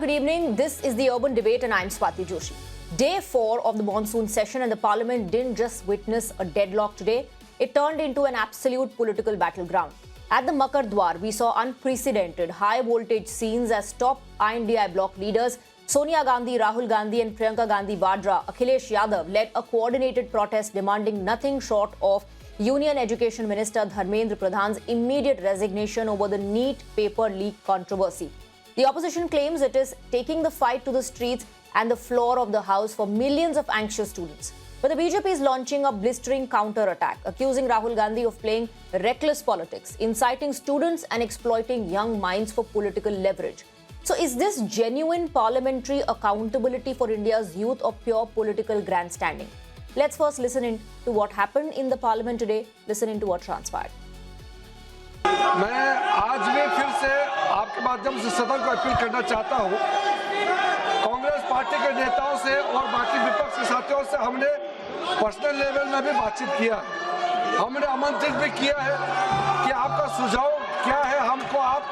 good evening. This is the Urban Debate and I'm Swati Joshi. Day 4 of the monsoon session and the Parliament didn't just witness a deadlock today, it turned into an absolute political battleground. At the Makar Dwar, we saw unprecedented high-voltage scenes as top INDI bloc leaders Sonia Gandhi, Rahul Gandhi and Priyanka Gandhi Vadra, Akhilesh Yadav led a coordinated protest demanding nothing short of Union Education Minister Dharmendra Pradhan's immediate resignation over the NEET paper leak controversy. The opposition claims it is taking the fight to the streets and the floor of the House for millions of anxious students. But the BJP is launching a blistering counter-attack, accusing Rahul Gandhi of playing reckless politics, inciting students and exploiting young minds for political leverage. So is this genuine parliamentary accountability for India's youth or pure political grandstanding? Let's first listen in to what happened in the parliament today. Listen in to what transpired. मैं आज भी फिर से आपके माध्यम से सदन को अपील करना चाहता हूं। कांग्रेस पार्टी के नेताओं से और बाकी विपक्ष के साथियों से हमने पर्सनल लेवल में भी बातचीत किया है। हमने आमंत्रित भी किया है कि आपका सुझाव क्या है हमको आप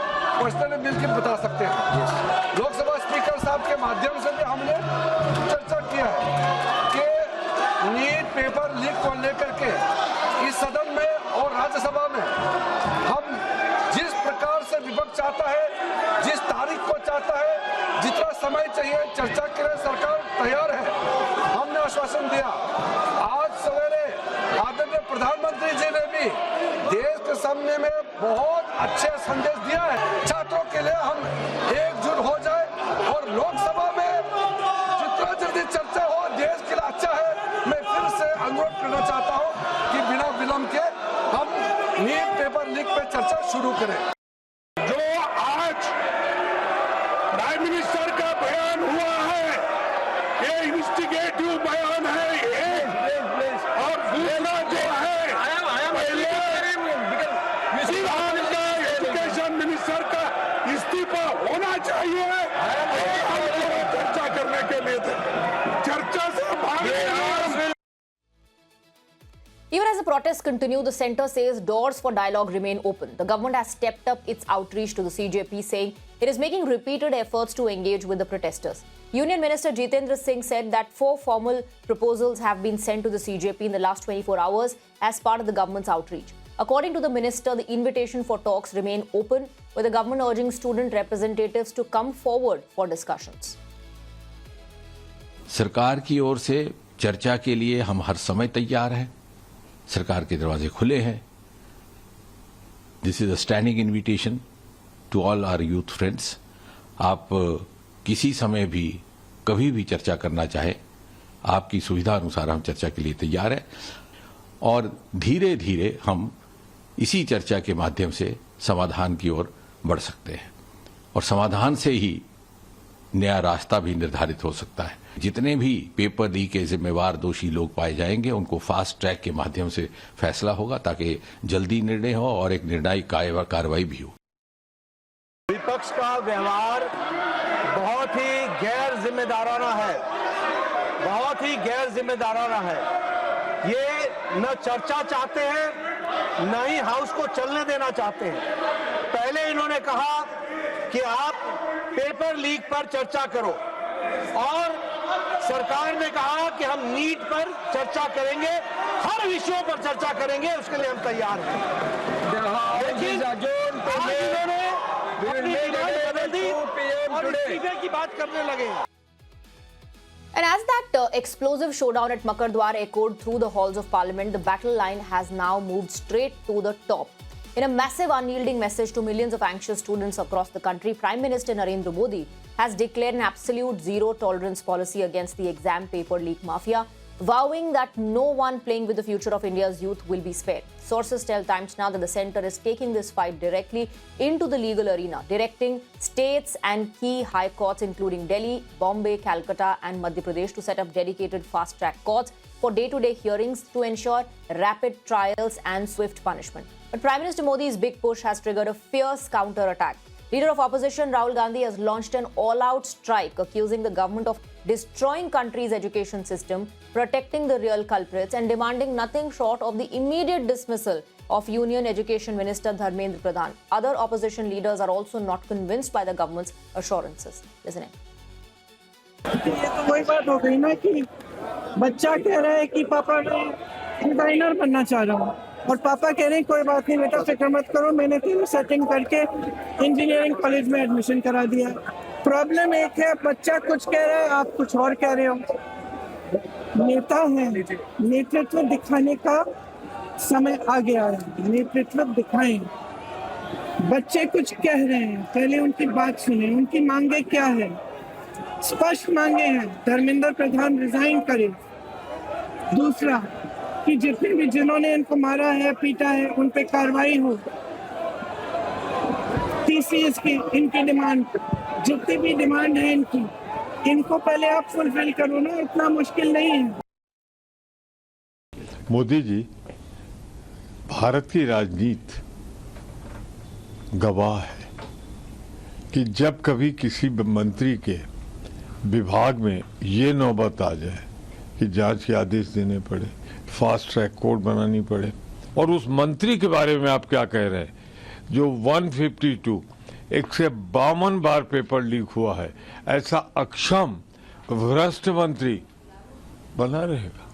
पर्सनली मिलकर बता सकते हैं। लोकसभा स्पीकर साहब के माध्यम से भी हमने चर्चा किया है कि नीट पेपर लीक को लेकर के इस सदन में और राज्यसभा में हम जिस प्रकार से विपक्ष चाहता है, जिस तारीख को चाहता है, जितना समय चाहिए चर्चा के लिए सरकार तैयार है। हमने आश्वासन दिया। आज सवेरे आदरणीय प्रधानमंत्री जी ने भी देश के सामने में बहुत अच्छे संदेश दिया है। छात्रों के लिए हम एकजुट हो जाए और लोकसभा में जितना जल्दी चर्चा हो देश के लिए अच्छा है। मैं फिर से अनुरोध करना चाहता हूँ कि बिना विलंब के हम नीट पेपर लीक पे चर्चा शुरू करें। जो आज प्राइम मिनिस्टर का बयान हुआ है, ये इन्वेस्टिगेटिव बयान है और दूसरा जो है एजुकेशन मिनिस्टर का इस्तीफा होना चाहिए। चर्चा करने के लिए चर्चा से भाग Even as the protests continue, the centre says doors for dialogue remain open. The government has stepped up its outreach to the CJP, saying it is making repeated efforts to engage with the protesters. Union Minister Jitendra Singh said that 4 formal proposals have been sent to the CJP in the last 24 hours as part of the government's outreach. According to the minister, the invitation for talks remain open, with the government urging student representatives to come forward for discussions. सरकार की ओर से चर्चा के लिए हम हर समय तैयार हैं। सरकार के दरवाजे खुले हैं। This is a standing invitation to all our youth friends. आप किसी समय भी कभी भी चर्चा करना चाहे, आपकी सुविधा अनुसार हम चर्चा के लिए तैयार हैं और धीरे धीरे हम इसी चर्चा के माध्यम से समाधान की ओर बढ़ सकते हैं और समाधान से ही नया रास्ता भी निर्धारित हो सकता है। जितने भी पेपर लीक के जिम्मेवार दोषी लोग पाए जाएंगे उनको फास्ट ट्रैक के माध्यम से फैसला होगा ताकि जल्दी निर्णय हो और एक निर्णायक कार्रवाई भी हो। विपक्ष का व्यवहार बहुत ही गैर जिम्मेदाराना है, बहुत ही गैर जिम्मेदाराना है। ये न चर्चा चाहते हैं न ही हाउस को चलने देना चाहते हैं। पहले इन्होंने कहा कि आप पेपर लीक पर चर्चा करो और सरकार ने कहा कि हम नीट पर चर्चा करेंगे, हर विषयों पर चर्चा करेंगे, उसके लिए हम तैयार हैं। लेकिन आज इन्होंने अपनी डिमांड बदल दी और इस्तीफे की बात करने लगे। And as that explosive showdown at Makar Dwar echoed through the halls of Parliament, the battle line has now moved straight to the top. In a massive unyielding message to millions of anxious students across the country, Prime Minister Narendra Modi has declared an absolute zero-tolerance policy against the exam paper leak mafia, vowing that no one playing with the future of India's youth will be spared. Sources tell Times Now that the centre is taking this fight directly into the legal arena, directing states and key high courts including Delhi, Bombay, Calcutta and Madhya Pradesh to set up dedicated fast-track courts for day-to-day hearings to ensure rapid trials and swift punishment. But Prime Minister Modi's big push has triggered a fierce counter-attack. Leader of opposition Rahul Gandhi has launched an all-out strike accusing the government of destroying country's education system, protecting the real culprits and demanding nothing short of the immediate dismissal of Union Education Minister Dharmendra Pradhaan. Other opposition leaders are also not convinced by the government's assurances. Listen in. ये तो वही बात हो गई ना कि बच्चा कह रहा है कि पापा मैं डिजाइनर बनना चाह रहा हूँ और पापा कह रहे हैं कोई बात नहीं बेटा फिक्र मत करो मैंने तेरी सेटिंग करके इंजीनियरिंग कॉलेज में एडमिशन करा दिया। प्रॉब्लम एक है बच्चा कुछ कह रहा है आप कुछ और कह रहे हो। नेता है नेतृत्व दिखाने का समय आ गया है, नेतृत्व दिखाएं। बच्चे कुछ कह रहे हैं पहले उनकी बात सुने, उनकी मांगे क्या है। स्पष्ट मांगे हैं धर्मेंद्र प्रधान रिजाइन करे। दूसरा कि जितने भी जिन्होंने इनको मारा है पीटा है उन पे कार्रवाई हो। टीसीएस की इनकी डिमांड जितनी भी डिमांड है इनको पहले आप फुलफिल करो ना, इतना मुश्किल नहीं है। मोदी जी भारत की राजनीति गवाह है कि जब कभी किसी मंत्री के विभाग में ये नौबत आ जाए कि जांच के आदेश देने पड़े, फास्ट ट्रैक कोर्ट बनानी पड़े और उस मंत्री के बारे में आप क्या कह रहे हैं जो 152 152 बार पेपर लीक हुआ है, ऐसा अक्षम भ्रष्ट मंत्री बना रहेगा।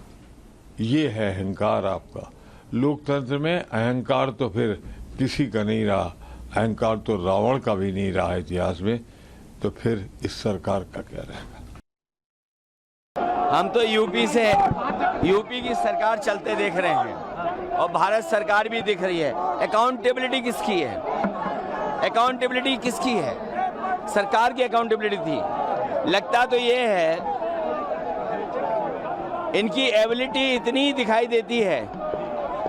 ये है अहंकार आपका। लोकतंत्र में अहंकार तो फिर किसी का नहीं रहा, अहंकार तो रावण का भी नहीं रहा इतिहास में, तो फिर इस सरकार का क्या रहेगा। हम तो यूपी से यूपी की सरकार चलते देख रहे हैं और भारत सरकार भी दिख रही है। अकाउंटेबिलिटी किसकी है? अकाउंटेबिलिटी किसकी है? सरकार की अकाउंटेबिलिटी थी। लगता तो ये है इनकी एबिलिटी इतनी दिखाई देती है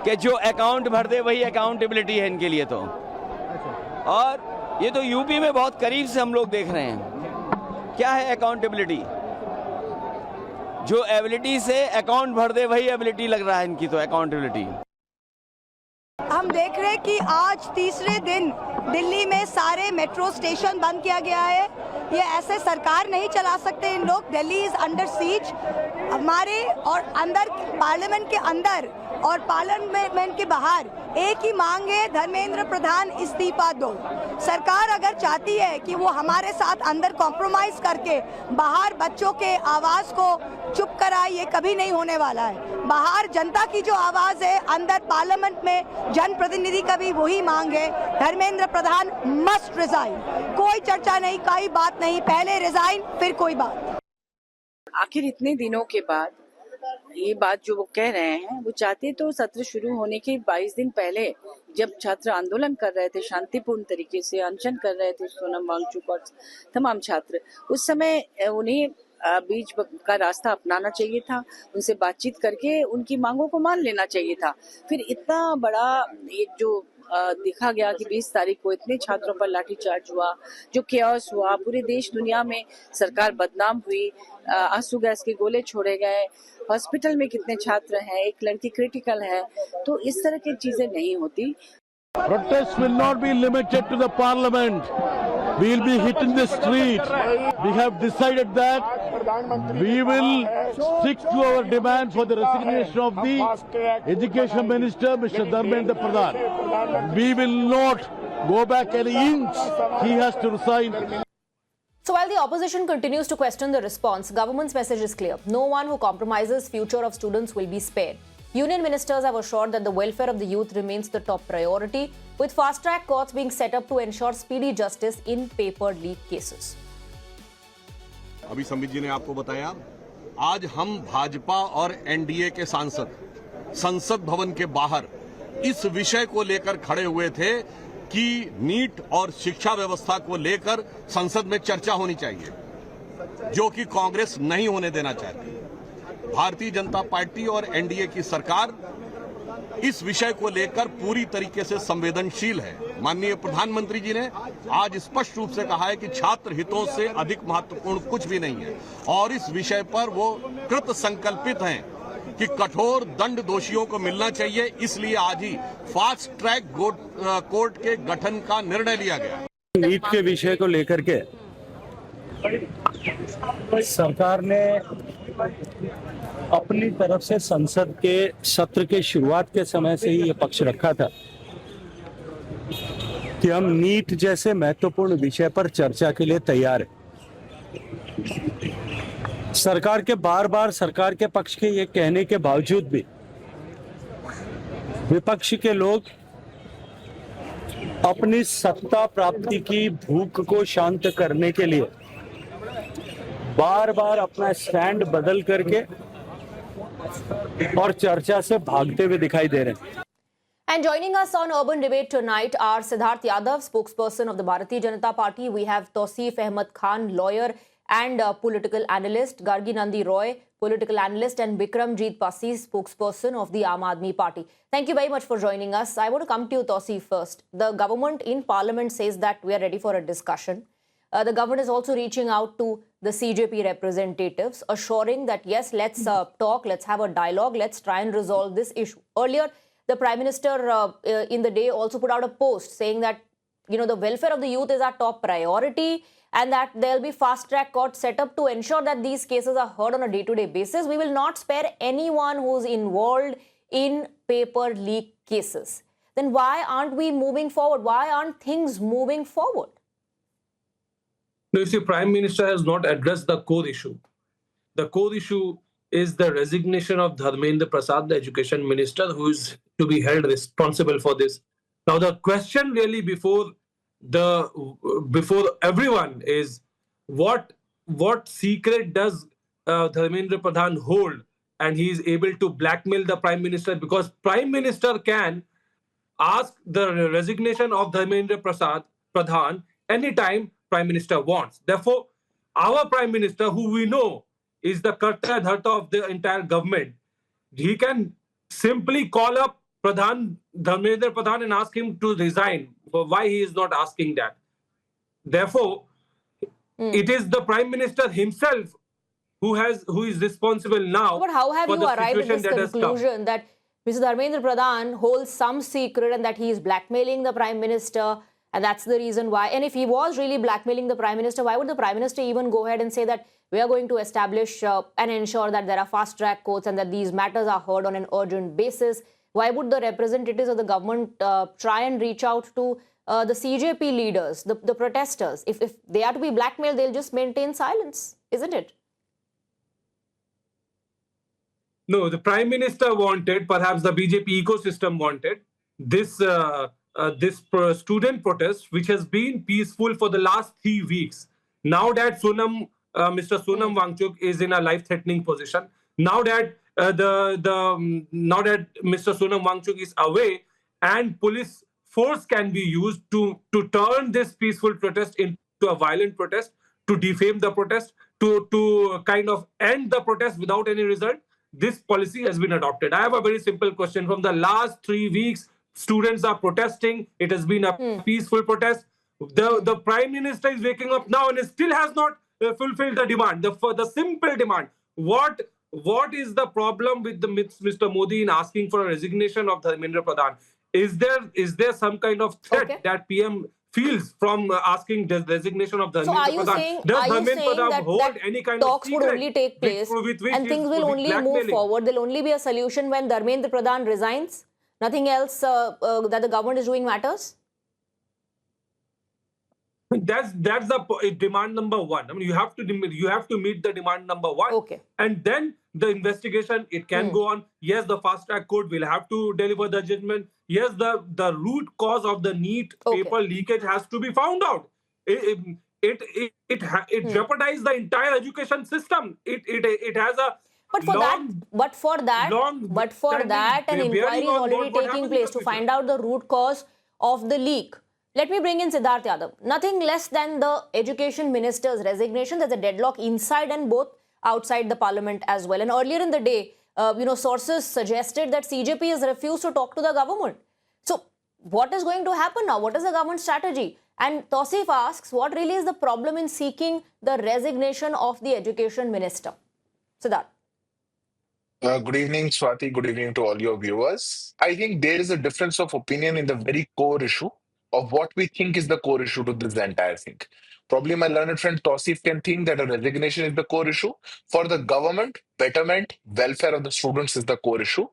कि जो अकाउंट भर दे वही अकाउंटेबिलिटी है इनके लिए तो। और ये तो यूपी में बहुत करीब से हम लोग देख रहे हैं। क्या है अकाउंटेबिलिटी? जो एबिलिटी से अकाउंट भर दे वही एबिलिटी लग रहा है इनकी तो अकाउंटेबिलिटी। हम देख रहे हैं कि आज तीसरे दिन दिल्ली में सारे मेट्रो स्टेशन बंद किया गया है। ये ऐसे सरकार नहीं चला सकते इन लोग। Delhi is under seize. हमारे और अंदर पार्लियामेंट के अंदर और पार्लियामेंट के बाहर एक ही मांग है, धर्मेंद्र प्रधान इस्तीफा दो। सरकार अगर चाहती है कि वो हमारे साथ अंदर कॉम्प्रोमाइज करके बाहर बच्चों के आवाज को चुप कराए, ये कभी नहीं होने वाला है। बाहर जनता की जो आवाज है, अंदर पार्लियामेंट में जनप्रतिनिधि का भी वही मांग है। Dharmendra Pradhan must resign. कोई चर्चा नहीं, कोई बात नहीं, पहले रिजाइन फिर कोई बात। आखिर इतने दिनों के बाद ये बात जो वो कह रहे हैं, वो चाहते तो सत्र शुरू होने के 22 दिन पहले जब छात्र आंदोलन कर रहे थे, शांतिपूर्ण तरीके से अनशन कर रहे थे, सोनम वांगचुक और तमाम छात्र, उस समय उन्हें बीच का रास्ता अपनाना चाहिए था। उनसे बातचीत करके उनकी मांगों को मान लेना चाहिए था। फिर इतना बड़ा ये जो देखा गया कि 20 तारीख को इतने छात्रों पर लाठीचार्ज हुआ, जो केओस हुआ, पूरे देश दुनिया में सरकार बदनाम हुई, आंसू गैस के गोले छोड़े गए, हॉस्पिटल में कितने छात्र हैं, एक लड़की क्रिटिकल है, तो इस तरह की चीजें नहीं होती। Protests will not be limited to the parliament. We will be hitting the street. We have decided that we will stick to our demand for the resignation of the Education Minister, Mr. Dharmendra Pradhaan. We will not go back an inch. He has to resign. So while the opposition continues to question the response, government's message is clear. No one who compromises future of students will be spared. Union ministers have assured that the welfare of the youth remains the top priority, with fast-track courts being set up to ensure speedy justice in paper leak cases. अभी संबित जी ने आपको बताया, आज हम भाजपा और NDA के सांसद संसद भवन के बाहर इस विषय को लेकर खड़े हुए थे कि नीट और शिक्षा व्यवस्था को लेकर संसद में चर्चा होनी चाहिए, जो कि कांग्रेस नहीं होने देना चाहती। भारतीय जनता पार्टी और एनडीए की सरकार इस विषय को लेकर पूरी तरीके से संवेदनशील है। माननीय प्रधानमंत्री जी ने आज स्पष्ट रूप से कहा है कि छात्र हितों से अधिक महत्वपूर्ण कुछ भी नहीं है और इस विषय पर वो कृत संकल्पित हैं कि कठोर दंड दोषियों को मिलना चाहिए। इसलिए आज ही फास्ट ट्रैक कोर्ट के गठन का निर्णय लिया गया। नीट के विषय को लेकर के सरकार ने अपनी तरफ से संसद के सत्र के शुरुआत के समय से ही ये पक्ष रखा था कि हम नीट जैसे महत्वपूर्ण विषय पर चर्चा के लिए तैयार हैं। सरकार के बार सरकार के पक्ष के ये कहने के बावजूद भी विपक्ष के लोग अपनी सत्ता प्राप्ति की भूख को शांत करने के लिए बार अपना स्टैंड बदल करके और चर्चा से भागते हुए दिखाई दे रहे हैं। And joining us on Urban Debate tonight are Siddharth Yadav, spokesperson of the Bharatiya Janata Party. We have Tausif Ahmed Khan, lawyer and political analyst, Gargi Nandi Roy, political analyst, and Bikramjeet Pasi, spokesperson of the Aam Aadmi Party. Thank you very much for joining us. I want to come to you, Tausif, first. The government in Parliament says that we are ready for a discussion. The government is also reaching out to the CJP representatives, assuring that yes, let's talk, let's have a dialogue, let's try and resolve this issue. Earlier, the Prime Minister in the day also put out a post saying that, you know, the welfare of the youth is our top priority and that there'll be fast-track courts set up to ensure that these cases are heard on a day-to-day basis. We will not spare anyone who's involved in paper leak cases. Then why aren't we moving forward? Why aren't things moving forward? No, you see, Prime Minister has not addressed the core issue. The core issue is the resignation of Dharmendra Prasad, the Education Minister, who is to be held responsible for this. Now, the question really before everyone is what secret does Dharmendra Pradhaan hold, and he is able to blackmail the Prime Minister, because Prime Minister can ask the resignation of Dharmendra Pradhaan anytime Prime Minister wants. Therefore, our Prime Minister, who we know is the karta dharta of the entire government, he can simply call up Dharmendra Pradhaan and ask him to resign. Why he is not asking that? Therefore, it is the Prime Minister himself who is responsible now. But how have you arrived at this conclusion that Mr. Dharmendra Pradhaan holds some secret and that he is blackmailing the Prime Minister, and that's the reason why? And if he was really blackmailing the Prime Minister, why would the Prime Minister even go ahead and say that we are going to establish and ensure that there are fast-track courts and that these matters are heard on an urgent basis? Why would the representatives of the government try and reach out to the CJP leaders, the protesters? If they are to be blackmailed, they'll just maintain silence, isn't it? No, the Prime Minister wanted, perhaps the BJP ecosystem wanted, this student protest, which has been peaceful for the last 3 weeks. Now that Mr. Sonam Wangchuk is in a life-threatening position, now that Mr. Sonam Wangchuk is away, and police force can be used to turn this peaceful protest into a violent protest, to defame the protest, to kind of end the protest without any result. This policy has been adopted. I have a very simple question. From the last 3 weeks, students are protesting. It has been a peaceful protest. The Prime Minister is waking up now and still has not fulfilled the demand, the simple demand. What is the problem with Mr. Modi in asking for a resignation of Dharmendra Pradhaan? Is there some kind of threat that PM feels from asking the resignation of Dharmendra Pradhaan? Are you saying that talks would only take place and things will only move forward? There'll only be a solution when Dharmendra Pradhaan resigns? Nothing else that the government is doing matters? That's the demand number one. I mean, you have to meet the demand number one. Okay. And then the investigation, it can go on. Yes, the fast track court will have to deliver the judgment. Yes, the root cause of the NEET paper leakage has to be found out. It jeopardizes the entire education system. It has a But for that, an inquiry is already taking place to find out the root cause of the leak. Let me bring in Siddharth Yadav. Nothing less than the Education Minister's resignation. There's a deadlock inside and both outside the Parliament as well. And earlier in the day, sources suggested that CJP has refused to talk to the government. So what is going to happen now? What is the government strategy? And Tausif asks, what really is the problem in seeking the resignation of the Education Minister? Siddharth. Good evening, Swati. Good evening to all your viewers. I think there is a difference of opinion in the very core issue. of what we think is the core issue to this entire thing. Probably my learned friend Tausif can think that a resignation is the core issue. For the government, betterment, welfare of the students is the core issue.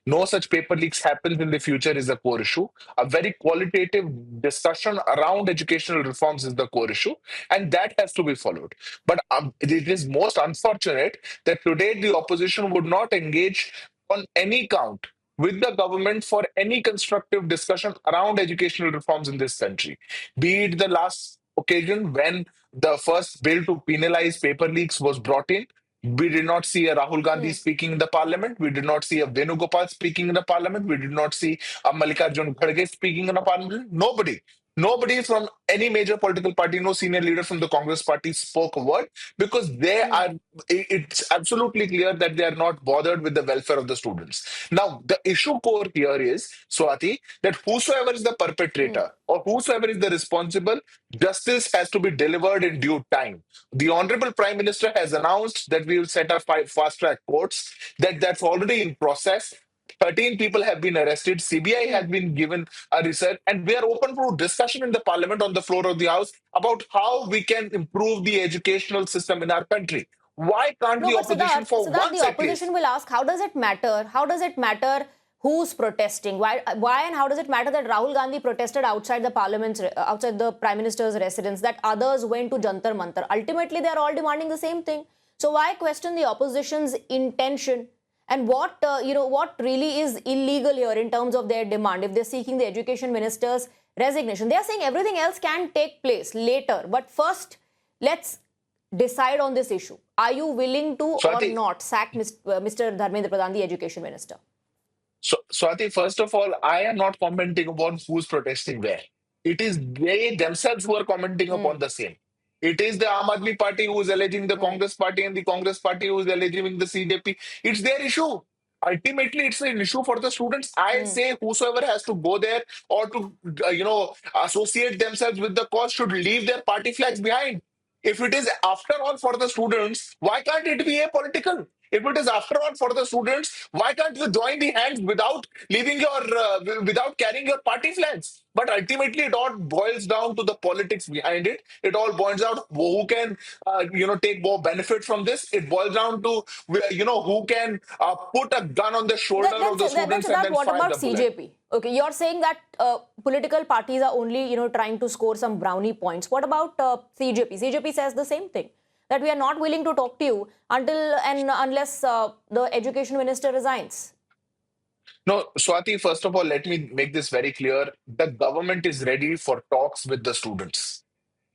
No such paper leaks happens in the future is the core issue. A very qualitative discussion around educational reforms is the core issue, and that has to be followed. But it is most unfortunate that today the opposition would not engage on any count with the government for any constructive discussion around educational reforms in this country. Be it the last occasion when the first bill to penalize paper leaks was brought in. We did not see a Rahul Gandhi speaking in the parliament. We did not see a Venugopal speaking in the parliament. We did not see a Mallikarjun Kharge speaking in the parliament. Nobody. Nobody from any major political party, no senior leader from the Congress party spoke a word because they are, it's absolutely clear that they are not bothered with the welfare of the students. Now, the issue core here is, Swati, that whosoever is the perpetrator or whosoever is the responsible, justice has to be delivered in due time. The Honorable Prime Minister has announced that we will set up 5 fast-track courts, that's already in process. 13 people have been arrested. CBI has been given a research, and we are open for discussion in the parliament on the floor of the house about how we can improve the educational system in our country. Why can't No, the but opposition for Siddharth, once the at least? opposition will ask, how does it matter? How does it matter who's protesting? Why and how does it matter that Rahul Gandhi protested outside the parliament, outside the Prime Minister's residence, that others went to Jantar Mantar? Ultimately, they are all demanding the same thing. So why question the opposition's intention? And what, what really is illegal here in terms of their demand? If they're seeking the education minister's resignation, they are saying everything else can take place later. But first, let's decide on this issue. Are you willing to or not sack Mr. Dharmendra Pradhaan, the education minister? So, Swati, first of all, I am not commenting upon who's protesting where. It is they themselves who are commenting upon the same. It is the Aam Aadmi Party who is alleging the Congress Party and the Congress Party who is alleging the CJP. It's their issue. Ultimately, it's an issue for the students. I say whosoever has to go there or to, associate themselves with the cause should leave their party flags behind. If it is after all for the students, why can't it be apolitical? If it is after all for the students, why can't you join the hands without leaving your, without carrying your party flags? But ultimately, it all boils down to the politics behind it. It all boils down who can, take more benefit from this. It boils down to, who can put a gun on the shoulder of the students and then what fire about the bullet. CJP? Okay, you're saying that political parties are only, trying to score some brownie points. What about CJP? CJP says the same thing, that we are not willing to talk to you until and unless the education minister resigns. No, Swati, first of all, let me make this very clear. The government is ready for talks with the students.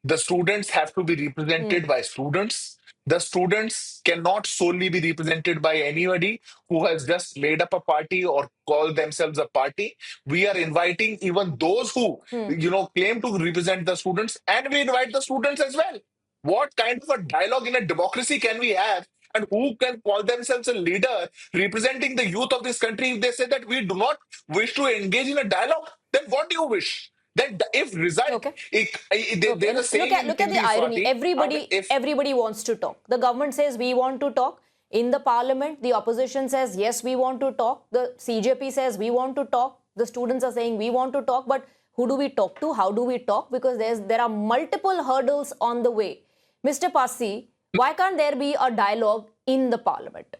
The students have to be represented by students. The students cannot solely be represented by anybody who has just made up a party or call themselves a party. We are inviting even those who, claim to represent the students, and we invite the students as well. What kind of a dialogue in a democracy can we have? And who can call themselves a leader representing the youth of this country if they say that we do not wish to engage in a dialogue? Then what do you wish? Then if resign, there's a saying look at the irony. Everybody wants to talk. The government says we want to talk. In the parliament, the opposition says yes, we want to talk. The CJP says we want to talk. The students are saying we want to talk. But who do we talk to? How do we talk? Because there are multiple hurdles on the way. Mr. Pasi, why can't there be a dialogue in the parliament?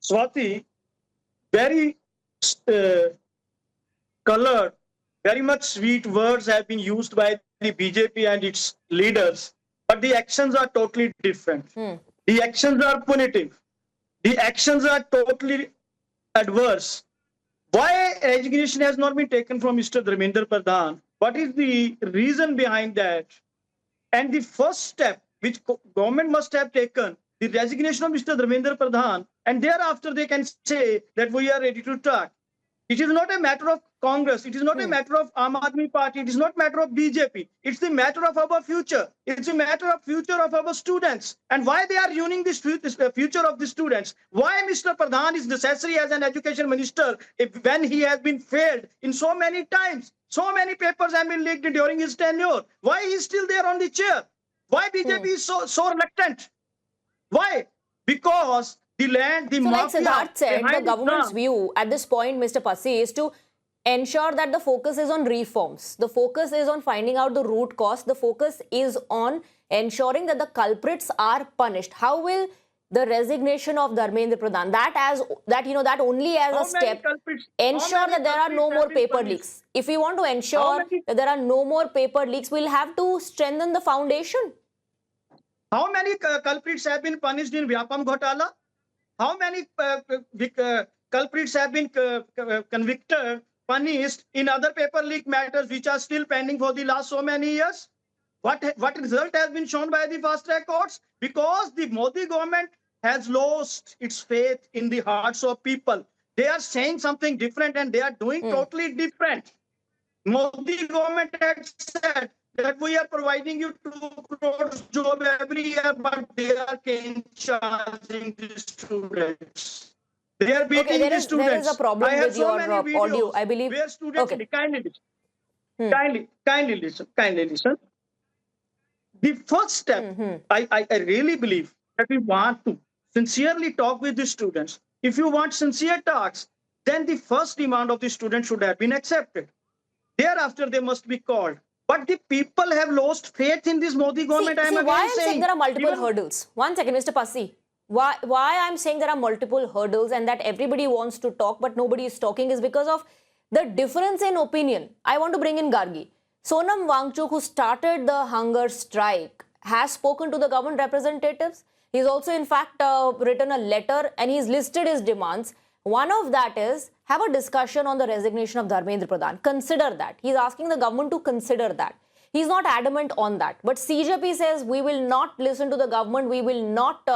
Swati, very colored, very much sweet words have been used by the BJP and its leaders, but the actions are totally different. The actions are punitive. The actions are totally adverse. Why resignation has not been taken from Mr. Dharmendra Pradhaan? What is the reason behind that? And the first step which government must have taken, the resignation of Mr. Dharmendra Pradhaan, and thereafter they can say that we are ready to talk. It is not a matter of Congress. It is not a matter of Aam Aadmi Party. It is not a matter of BJP. It's the matter of our future. It's a matter of future of our students. And why they are ruining this future of the students? Why Mr. Pradhaan is necessary as an education minister when he has been failed in so many times? So many papers have been leaked during his tenure. Why he is still there on the chair? Why BJP is so reluctant? Why? Because the land, the mafia. Like Siddharth said, the government's view at this point, Mr. Pasi, is to ensure that the focus is on reforms. The focus is on finding out the root cause. The focus is on ensuring that the culprits are punished. How will the resignation of Dharmendra Pradhan, that only as a step, ensure that there are no more paper leaks? If we want to ensure that there are no more paper leaks, we'll have to strengthen the foundation. How many culprits have been punished in Vyapam Ghotala? How many culprits have been convicted, punished in other paper leak matters which are still pending for the last so many years? What result has been shown by the fast track courts? Because the Modi government has lost its faith in the hearts of people. They are saying something different and they are doing totally different. Modi government had said that we are providing you 2 crores job every year, but they are charging the students. They are beating the students. There is a problem with your audio, I believe. Where students, kindly listen. The first step, I really believe that we want to sincerely talk with the students. If you want sincere talks, then the first demand of the student should have been accepted. Thereafter, they must be called. But the people have lost faith in this Modi government. Why I'm saying there are multiple hurdles. 1 second, Mr. Passi. Why I'm saying there are multiple hurdles and that everybody wants to talk but nobody is talking is because of the difference in opinion. I want to bring in Gargi. Sonam Wangchuk, who started the hunger strike, has spoken to the government representatives. He's also, in fact, written a letter and he's listed his demands. One of that is have a discussion on the resignation of Dharmendra Pradhan. Consider that. He's asking the government to consider that. He's not adamant on that. But CJP says we will not listen to the government. We will not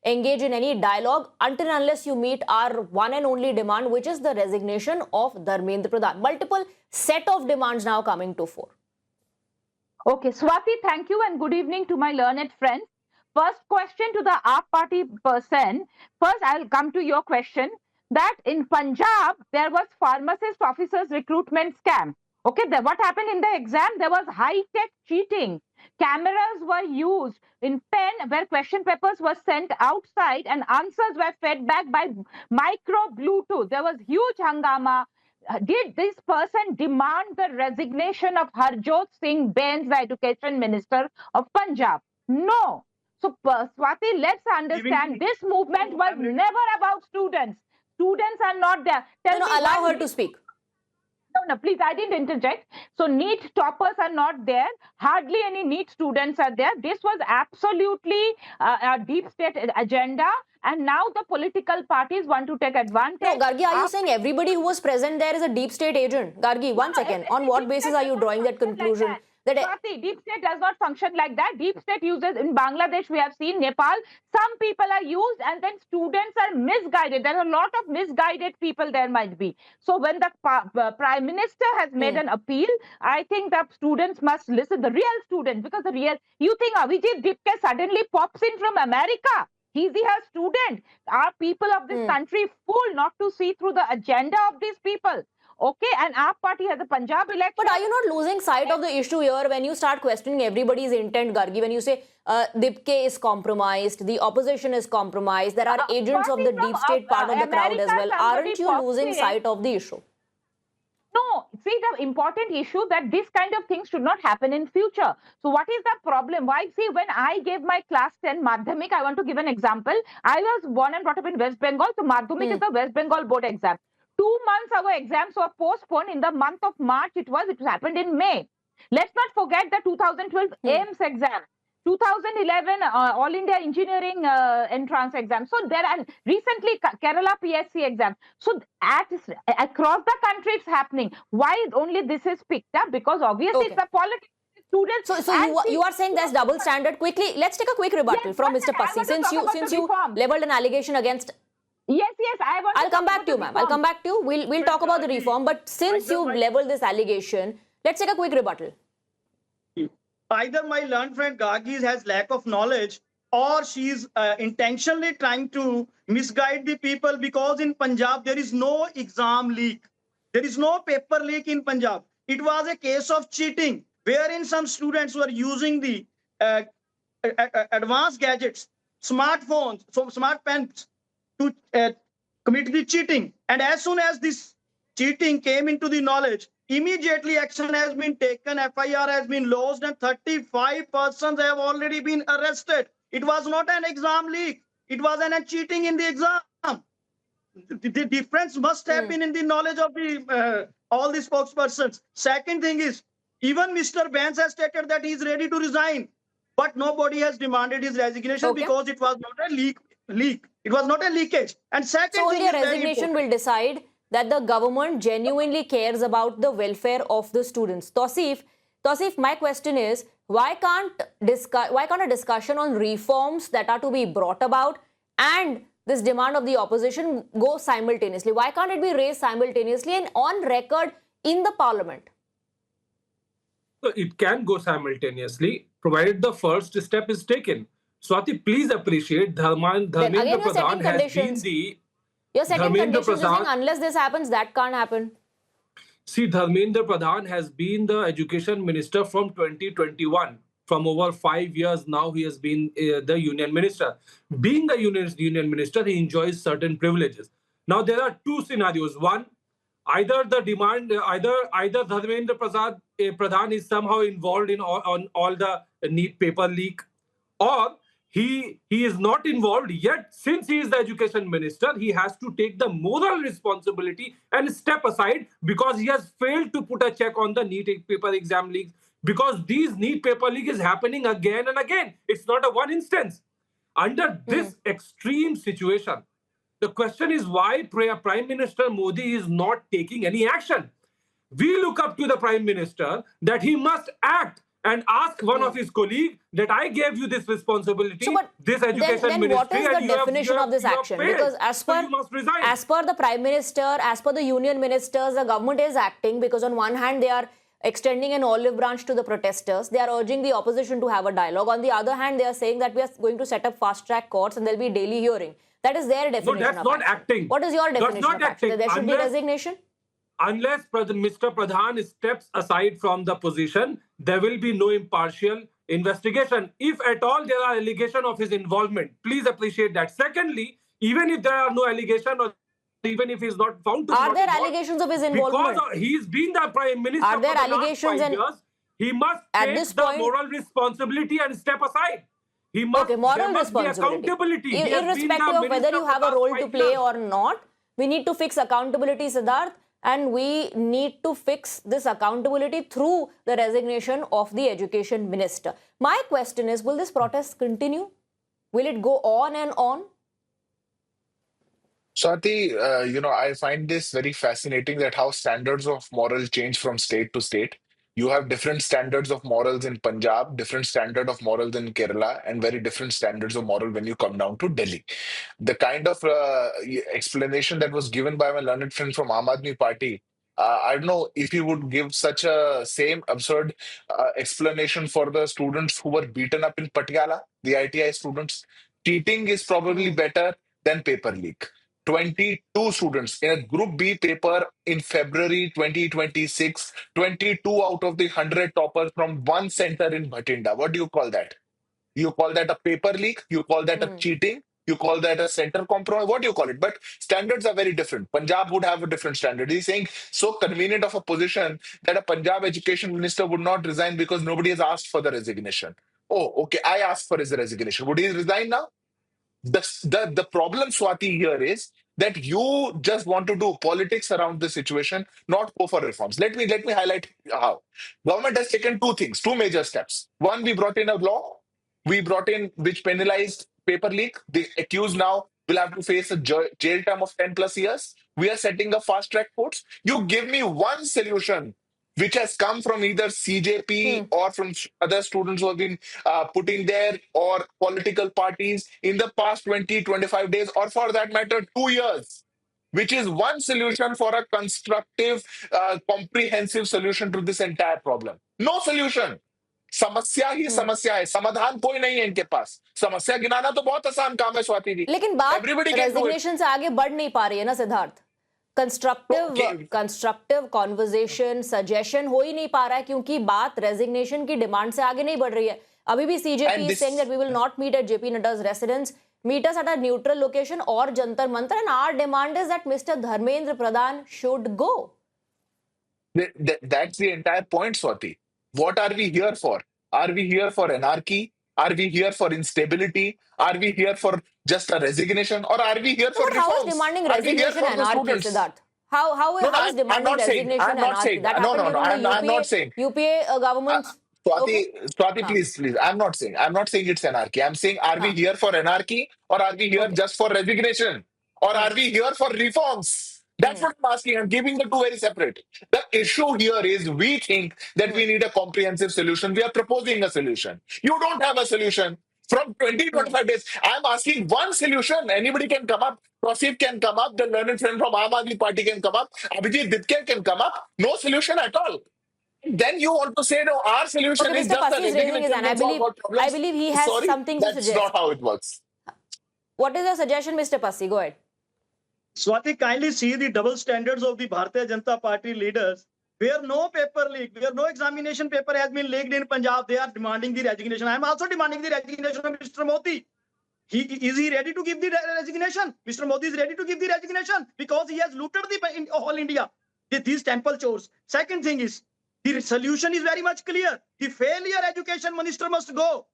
engage in any dialogue until and unless you meet our one and only demand, which is the resignation of Dharmendra Pradhan. Multiple set of demands now coming to fore. Okay, Swati, thank you and good evening to my learned friends. First question to the AAP party person. First, I'll come to your question that in Punjab, there was pharmacist officers recruitment scam. Okay, what happened in the exam? There was high-tech cheating. Cameras were used in pen where question papers were sent outside and answers were fed back by micro Bluetooth. There was huge hangama. Did this person demand the resignation of Harjot Singh Bains, the education minister of Punjab? No. So, Swati, let's understand this movement was never about students. Students are not there. Allow her to speak. No, please, I didn't interject. So, NEET toppers are not there. Hardly any NEET students are there. This was absolutely a deep state agenda. And now the political parties want to take advantage. No, Gargi, are you saying everybody who was present there is a deep state agent? Gargi, 1 second. On what basis are you drawing that conclusion? Swati, deep state does not function like that. Deep state uses in Bangladesh, we have seen Nepal, some people are used and then students are misguided. There are a lot of misguided people there might be. So when the Prime Minister has made an appeal, I think that students must listen, the real students, because you think Avijit Dipke suddenly pops in from America. He's a student. Are people of this country fool not to see through the agenda of these people? Okay, and AAP party has a Punjab election. But are you not losing sight of the issue here when you start questioning everybody's intent, Gargi? When you say Dipke is compromised, the opposition is compromised, there are agents of the deep state part of the crowd as well. Aren't you losing sight of the issue? No, see the important issue that this kind of things should not happen in future. So what is the problem? Why? See, when I gave my class 10 Madhyamik, I want to give an example. I was born and brought up in West Bengal. So Madhyamik is the West Bengal board exam. 2 months our exams were postponed. In the month of March, it happened in May. Let's not forget the 2012 AIMS exam. 2011 All India Engineering entrance exam. So there are recently Kerala PSC exam. So across the country it's happening. Why only this is picked up? Because obviously it's a politics. Students. So you are saying there's double standard. Quickly, let's take a quick rebuttal from Mr. Passi. Since you leveled an allegation against. Yes, I'll come back to you, ma'am. I'll come back to you. We'll talk about the reform. But since you've leveled this allegation, let's take a quick rebuttal. Either my learned friend Gargi has lack of knowledge or she's intentionally trying to misguide the people, because in Punjab there is no exam leak. There is no paper leak in Punjab. It was a case of cheating, wherein some students were using the advanced gadgets, smartphones, smart pens to commit the cheating. And as soon as this cheating came into the knowledge, immediately action has been taken, FIR has been lodged, and 35 persons have already been arrested. It was not an exam leak. It was an cheating in the exam. The difference must have been in the knowledge of the all the spokespersons. Second thing is, even Mr. Vance has stated that he is ready to resign, but nobody has demanded his resignation because it was not a leak. It was not a leakage. And second So thing only a is resignation will decide that the government genuinely cares about the welfare of the students. Tausif, my question is, why can't a discussion on reforms that are to be brought about and this demand of the opposition go simultaneously? Why can't it be raised simultaneously and on record in the parliament? So it can go simultaneously, provided the first step is taken. Swati, please appreciate Dharmendra Pradhaan has been the... You're setting conditions, you're saying Pradhaan, unless this happens, that can't happen. see, Dharmendra Pradhaan has been the education minister from 2021. From over 5 years now, he has been the union minister. Being the union minister, he enjoys certain privileges. Now, there are two scenarios. One, either the demand, either Dharmendra Pradhaan is somehow involved in all the NEET paper leak, or he is not involved yet. Since he is the education minister, he has to take the moral responsibility and step aside because he has failed to put a check on the NEET paper exam leaks, because these NEET paper leak is happening again and again. It's not a one instance. Under this extreme situation, the question is why Prime Minister Modi is not taking any action. We look up to the Prime Minister that he must act and ask one of his colleagues that I gave you this responsibility, So, but this education then ministry, what is the and definition of this action? failed. Because as per the Prime Minister, as per the union ministers, the government is acting because on one hand they are extending an olive branch to the protesters. They are urging the opposition to have a dialogue. On the other hand, they are saying that we are going to set up fast-track courts and there will be daily hearing. That is their definition that's not acting. What is your definition not of action? acting. There should be resignation? Unless Mr. Pradhaan steps aside from the position, there will be no impartial investigation. If at all there are allegations of his involvement, please appreciate that. Secondly, even if there are no allegations or even if he is not found to be Are there involved, allegations of his involvement? because he's been the Prime Minister Are there for the allegations last 5 and years, he must at take this the point- moral responsibility and step aside. He must, Moral there must be responsibility. accountability. He has been Irrespective the of whether minister you for have the a role last to 5 play years. or not, we need to fix accountability, Siddharth, and we need to fix this accountability through the resignation of the education minister. My question is, will this protest continue? Will it go on and on? Swati, I find this very fascinating that how standards of moral change from state to state. You have different standards of morals in Punjab, different standard of morals in Kerala, and very different standards of moral when you come down to Delhi. The kind of explanation that was given by my learned friend from Aam Aadmi Party, I don't know if he would give such a same absurd explanation for the students who were beaten up in Patiala, the ITI students. Cheating is probably better than paper leak. 22 students in a Group B paper in February 2026, 22 out of the 100 toppers from one center in Bhatinda. What do you call that? You call that a paper leak? You call that a cheating? You call that a center compromise? What do you call it? But standards are very different. Punjab would have a different standard. He's saying so convenient of a position that a Punjab education minister would not resign because nobody has asked for the resignation. Oh, okay, I asked for his resignation. Would he resign now? The problem, Swati, here is that you just want to do politics around the situation, not go for reforms. Let me highlight how. Government has taken two major steps. One, we brought in a law. We brought in which penalized paper leak. The accused now will have to face a jail term of 10 plus years. We are setting up fast track courts. You give me one solution which has come from either CJP or from other students who have been putting there or political parties in the past 20, 25 days, or for that matter, 2 years, which is one solution for a constructive, comprehensive solution to this entire problem. No solution. समस्या ही समस्या है, समाधान कोई नहीं है इनके पास. समस्या गिनाना तो बहुत आसान काम है स्वाति जी. लेकिन बात रेजिग्नेशन से आगे बढ़ नहीं पा रही है ना सिद्धार्थ. कंस्ट्रक्टिव कॉन्वर्सेशन सजेशन हो ही नहीं पा रहा है क्योंकि बात रेजिग्नेशन की डिमांड से आगे नहीं बढ़ रही है. अभी भी CJP is saying that we will not meet at JP Nadda's residence. meet us at a neutral location or Jantar Mantar, and our demand is that Mr. Dharmendra Pradhaan should go. That's the entire point, Swati. What are we here for? Are we here for anarchy? Are we here for instability? Are we here for just a resignation? Or are we here for But how is reforms? demanding Are we here resignation for the anarchy, students? Siddharth? How is demanding resignation anarchy? That happened during the I'm not saying. UPA government's. Swati, please. I'm not saying it's anarchy. I'm saying, are we here for anarchy or are we here just for resignation? Or are we here for reforms? That's what I'm asking. I'm keeping the two very separate. The issue here is we think that we need a comprehensive solution. We are proposing a solution. You don't have a solution. From 25 days, I'm asking one solution. Anybody can come up. Tausif can come up. The learned friend from Aam Aadmi Party can come up. Abhijit Dipke can come up. No solution at all. Then you want to say, no, our solution is Mr. just Pasi a is raising his hand. I believe he has Sorry, something to that's suggest. not how it works. What is your suggestion, Mr. Pasi? Go ahead. Swati, kindly see the double standards of the Bharatiya Janata Party leaders. Where no paper leak, where no examination paper has been leaked in Punjab, they are demanding the resignation. I am also demanding the resignation of Mr. Modi. Is he ready to give the resignation? Mr. Modi is ready to give the resignation because he has looted the whole India with these temple chores. Second thing is, the solution is very much clear. The failure education minister must go.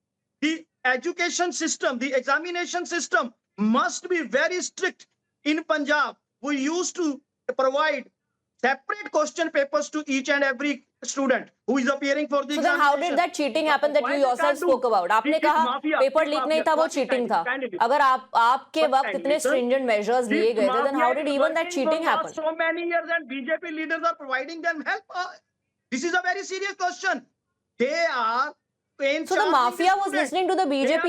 The education system, the examination system must be very strict. In Punjab, we used to provide separate question papers to each and every student who is appearing for the So then how did that cheating happen that you yourself spoke about? आपने कहा paper leak नहीं था, वो cheating था. अगर आपके वक्त इतने stringent measures लिए गए थे, then how did even that cheating happen? So many years and BJP leaders are providing them help. This is a very serious question. They are. So the mafia was listening to the BJP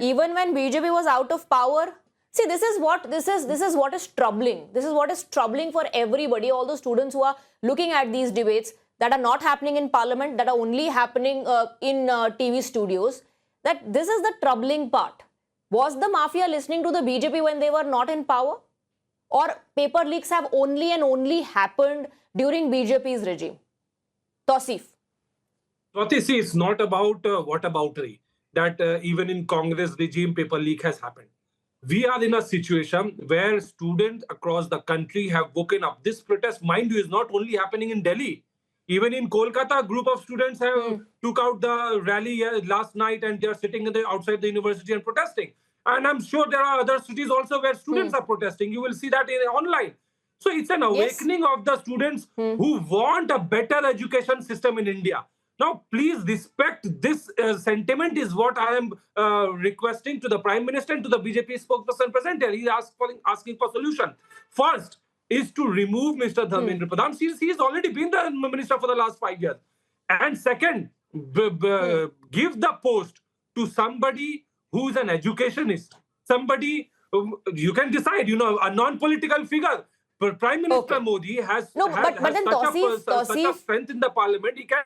even when BJP was out of power. See, this is what is troubling. This is what is troubling for everybody. All the students who are looking at these debates that are not happening in Parliament, that are only happening in TV studios. That this is the troubling part. Was the mafia listening to the BJP when they were not in power, or paper leaks have only and only happened during BJP's regime? Tausif. Swati, see, it's not about whataboutery that even in Congress regime paper leak has happened. We are in a situation where students across the country have woken up. This protest, mind you, is not only happening in Delhi. Even in Kolkata, a group of students have took out the rally last night and they are sitting outside the university and protesting. And I'm sure there are other cities also where students are protesting. You will see that online. So it's an awakening of the students who want a better education system in India. Now, please respect this sentiment is what I am requesting to the Prime Minister and to the BJP spokesperson present here. He is asking for solution. First is to remove Mr. Dharmendra Pradhaan. He has already been the minister for the last 5 years. And second, give the post to somebody who is an educationist. Somebody, you can decide, a non-political figure. But Prime Minister Modi has such a strength in the Parliament. He can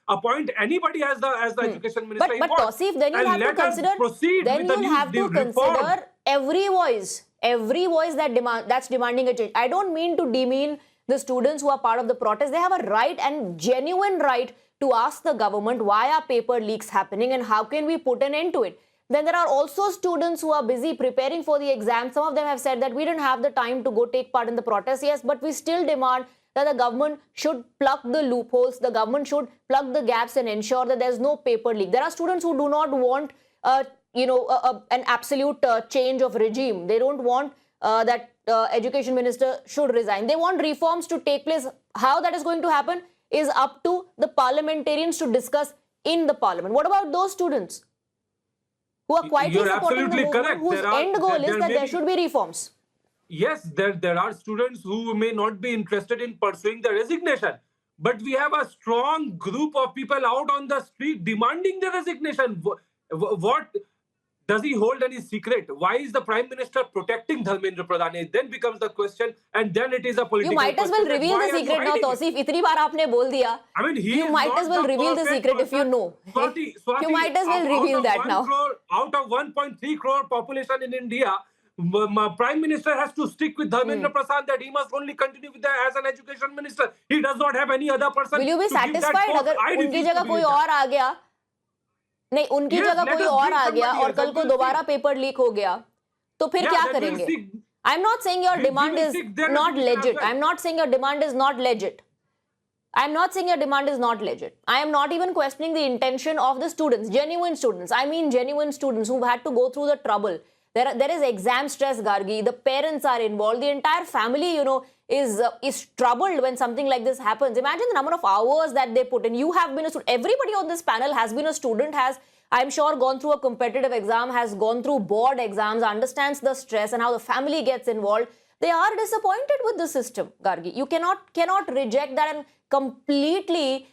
appoint anybody as the education minister. But Tausif, then you'll have to consider every voice that's demanding a change. I don't mean to demean the students who are part of the protest. They have a right and genuine right to ask the government why are paper leaks happening and how can we put an end to it. Then there are also students who are busy preparing for the exam. Some of them have said that we didn't have the time to go take part in the protest. Yes, but we still demand that the government should plug the loopholes, the government should plug the gaps and ensure that there's no paper leak. There are students who do not want, an absolute change of regime. They don't want that education minister should resign. They want reforms to take place. How that is going to happen is up to the parliamentarians to discuss in the parliament. What about those students who are quietly supporting the movement, whose end goal is that there should be reforms? Yes, there are students who may not be interested in pursuing the resignation. But we have a strong group of people out on the street demanding the resignation. What does he hold any secret? Why is the Prime Minister protecting Dharmendra Pradhaan? It then becomes the question, and then it is a political. You might as well reveal the secret now, Tausif. Itni baar aapne bol diya. I mean, you might as well reveal the secret if you know. Swati, you might as well reveal that now. Out of 1.3 crore population in India, Prime Minister has to stick with Dharmendra Pradhaan that he must only continue with that as an education minister. He does not have any other person. Will you be satisfied अगर उनकी जगह कोई और आ गया? नहीं, उनकी Yes, जगह let कोई us और bring आ गया somebody और else कल and को we'll दोबारा see. पेपर लीक हो गया तो फिर Yeah, क्या then we'll करेंगे? see. I'm not saying your We demand will is see their not resolution as legit. well. I'm not saying your demand is not legit. I'm not saying your demand is not legit. I am not even questioning the intention of the students, genuine students. I mean genuine students who've had to go through the trouble. There is exam stress, Gargi. The parents are involved. The entire family, is troubled when something like this happens. Imagine the number of hours that they put in. You have been a student. Everybody on this panel has been a student, has, I'm sure, gone through a competitive exam, has gone through board exams, understands the stress and how the family gets involved. They are disappointed with the system, Gargi. You cannot reject that and completely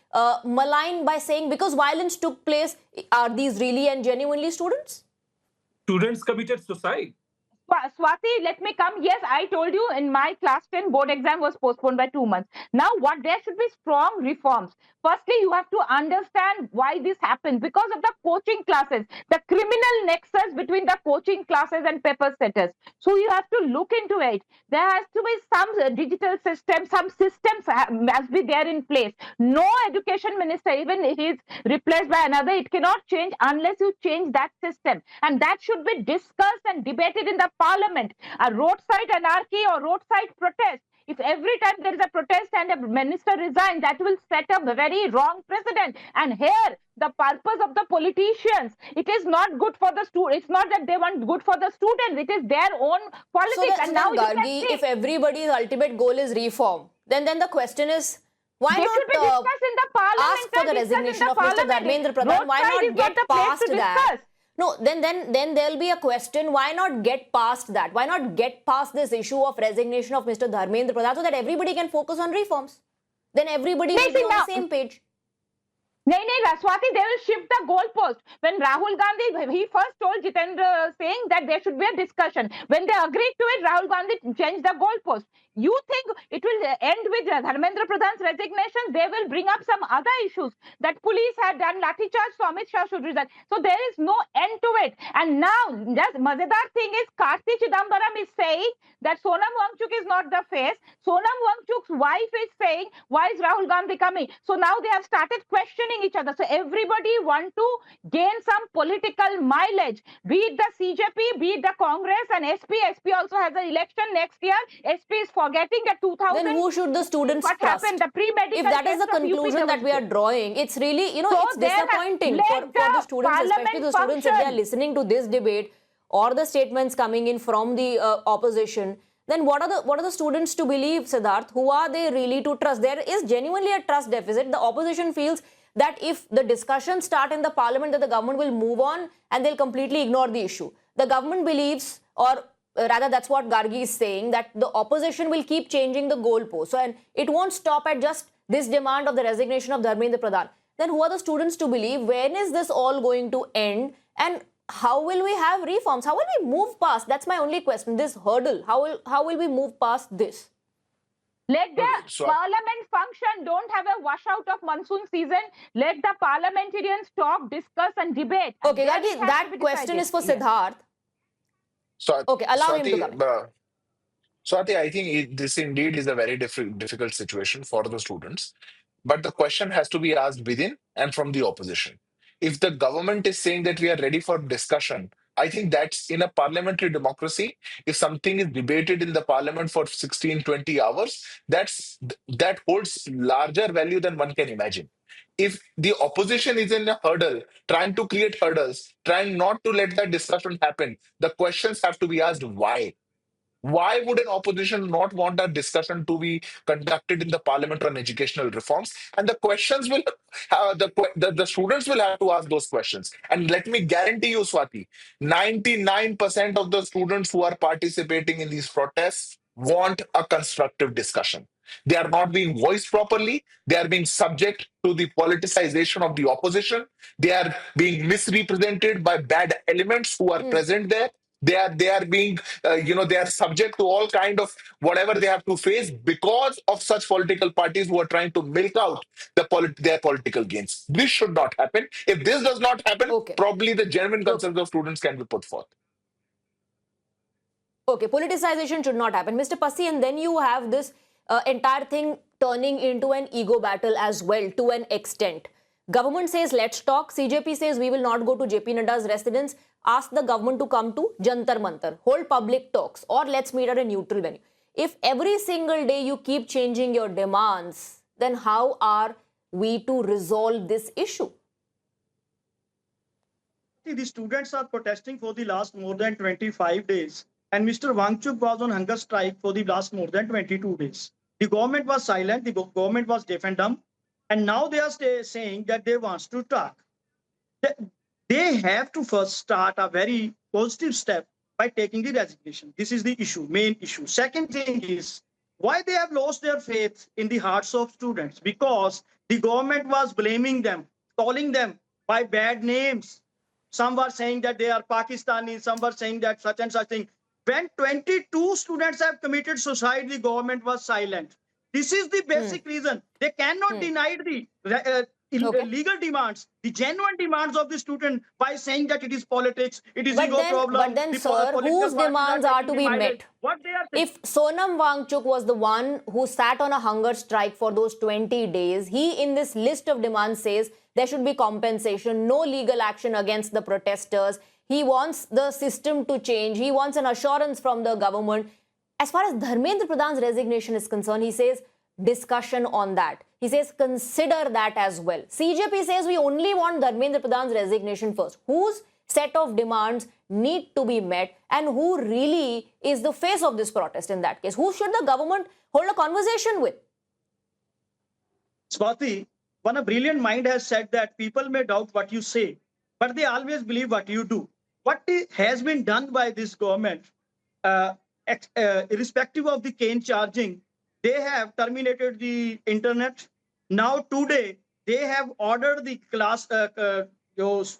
malign by saying because violence took place, are these really and genuinely students? Students committed suicide. Swati, let me come. Yes, I told you in my class 10 board exam was postponed by 2 months. Now, what there should be strong reforms. Firstly, you have to understand why this happens because of the coaching classes, the criminal nexus between the coaching classes and paper setters. So you have to look into it. There has to be some digital system, some systems must be there in place. No education minister, even if he is replaced by another, it cannot change unless you change that system. And that should be discussed and debated in the parliament. A roadside anarchy or roadside protest, if every time there is a protest and a minister resigns, that will set up a very wrong precedent. And here, the purpose of the politicians, it is not good for the students. It's not that they want good for the students. It is their own politics. So then, Gargi, if everybody's ultimate goal is reform, then the question is, why they should be not discussed in the parliament, ask for the resignation of Mr. Dharmendra Pradhaan? Why not get past that? No, then there'll be a question, why not get past that? Why not get past this issue of resignation of Mr. Dharmendra Pradhaan so that everybody can focus on reforms? Then everybody will be on the same page. No, Swati, they will shift the goalpost. When Rahul Gandhi, he first told Jitendra saying that there should be a discussion. When they agreed to it, Rahul Gandhi changed the goalpost. You think it will end with Dharmendra Pradhan's resignation? They will bring up some other issues that police had done lathi charge, so Amit Shah should resign. So there is no end to it. And now, just Mazedar thing is, Karti Chidambaram is saying that Sonam Wangchuk is not the face. Sonam Wangchuk's wife is saying, why is Rahul Gandhi coming? So now they have started questioning each other. So everybody want to gain some political mileage, be it the CJP, be it the Congress and SP. SP also has an election next year. SP is forgetting that 2000. Then who should the students what trust? Happened, the pre-medical if that is the conclusion that we are drawing, it's really, it's disappointing for the students, especially the students, if they are listening to this debate or the statements coming in from the opposition. Then what are the students to believe, Siddharth? Who are they really to trust? There is genuinely a trust deficit. The opposition feels that if the discussions start in the parliament, that the government will move on and they'll completely ignore the issue. The government believes, or rather that's what Gargi is saying, that the opposition will keep changing the goalposts. So, and it won't stop at just this demand of the resignation of Dharmendra Pradhaan. Then who are the students to believe? When is this all going to end? And how will we have reforms? How will we move past? That's my only question. This hurdle. How will we move past this? Let the parliament function. Don't have a washout of monsoon season. Let the parliamentarians talk, discuss and debate. Okay, that question is for Siddharth. Okay, allow him to come. Swati, I think this indeed is a very difficult situation for the students. But the question has to be asked within and from the opposition. If the government is saying that we are ready for discussion, I think that's in a parliamentary democracy. If something is debated in the parliament for 16, 20 hours, that holds larger value than one can imagine. If the opposition is in a hurdle, trying to create hurdles, trying not to let that discussion happen, the questions have to be asked why. Why would an opposition not want a discussion to be conducted in the parliament on educational reforms? And the questions will, the students will have to ask those questions. And let me guarantee you, Swati, 99% of the students who are participating in these protests want a constructive discussion. They are not being voiced properly. They are being subject to the politicization of the opposition. They are being misrepresented by bad elements who are present there. They are being, they are subject to all kind of whatever they have to face because of such political parties who are trying to milk out their political gains. This should not happen. If this does not happen, probably the genuine concerns of students can be put forth. Okay, politicization should not happen. Mr. Pasi, and then you have this entire thing turning into an ego battle as well, to an extent. Government says, let's talk. CJP says, we will not go to JP Nadda's residence. Ask the government to come to Jantar Mantar. Hold public talks, or let's meet at a neutral venue. If every single day you keep changing your demands, then how are we to resolve this issue? The students are protesting for the last more than 25 days. And Mr. Wangchuk was on hunger strike for the last more than 22 days. The government was silent. The government was deaf and dumb. And now they are saying that they want to talk. They have to first start a very positive step by taking the resignation. This is the issue, main issue. Second thing is why they have lost their faith in the hearts of students, because the government was blaming them, calling them by bad names. Some were saying that they are Pakistani, some were saying that such and such thing. When 22 students have committed suicide, the government was silent. This is the basic reason. They cannot deny the legal demands, the genuine demands of the student by saying that it is politics, it is ego problem. But then, sir, whose demands are to be met? If Sonam Wangchuk was the one who sat on a hunger strike for those 20 days, he in this list of demands says there should be compensation, no legal action against the protesters. He wants the system to change. He wants an assurance from the government. As far as Dharmendra Pradhan's resignation is concerned, he says discussion on that. He says consider that as well. CJP says we only want Dharmendra Pradhan's resignation first. Whose set of demands need to be met and who really is the face of this protest in that case? Who should the government hold a conversation with? Swati, one a brilliant mind has said that people may doubt what you say, but they always believe what you do. What has been done by this government, irrespective of the cane charging, they have terminated the internet. Now today, they have ordered the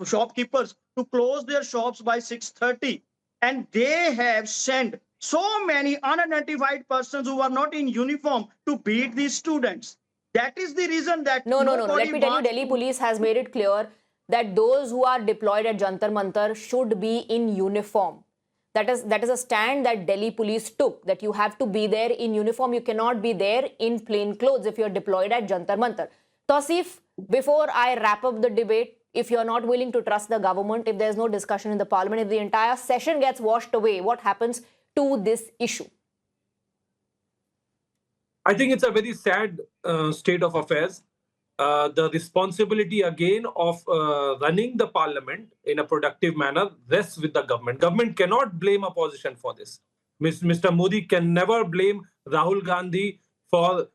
shopkeepers to close their shops by 6:30. And they have sent so many unidentified persons who are not in uniform to beat these students. That is the reason that No. Let me tell you, Delhi police has made it clear that those who are deployed at Jantar Mantar should be in uniform. That is a stand that Delhi police took, that you have to be there in uniform. You cannot be there in plain clothes if you're deployed at Jantar Mantar. Tausif, before I wrap up the debate, if you're not willing to trust the government, if there's no discussion in the parliament, if the entire session gets washed away, what happens to this issue? I think it's a very sad state of affairs. The responsibility again of running the parliament in a productive manner rests with the government. Government cannot blame opposition for this. Mr. Modi can never blame Rahul Gandhi for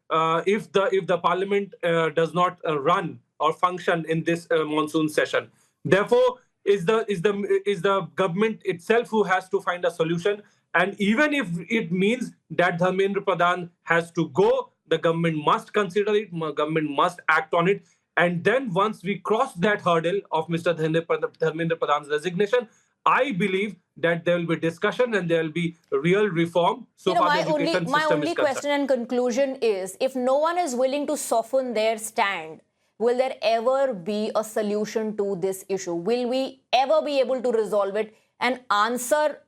if the parliament does not run or function in this monsoon session. Therefore, is the government itself who has to find a solution. And even if it means that Dharmendra Pradhan has to go, the government must consider it, government must act on it. And then once we cross that hurdle of Mr. Dharmendra Pradhan's resignation, I believe that there will be discussion and there will be real reform. So far, the education system is concerned. My only question and conclusion is, if no one is willing to soften their stand, will there ever be a solution to this issue? Will we ever be able to resolve it and answer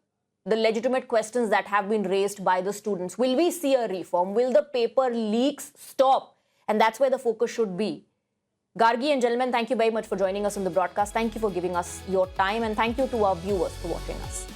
the legitimate questions that have been raised by the students? Will we see a reform? Will the paper leaks stop? And that's where the focus should be. Gargi and gentlemen, thank you very much for joining us on the broadcast. Thank you for giving us your time, and thank you to our viewers for watching us.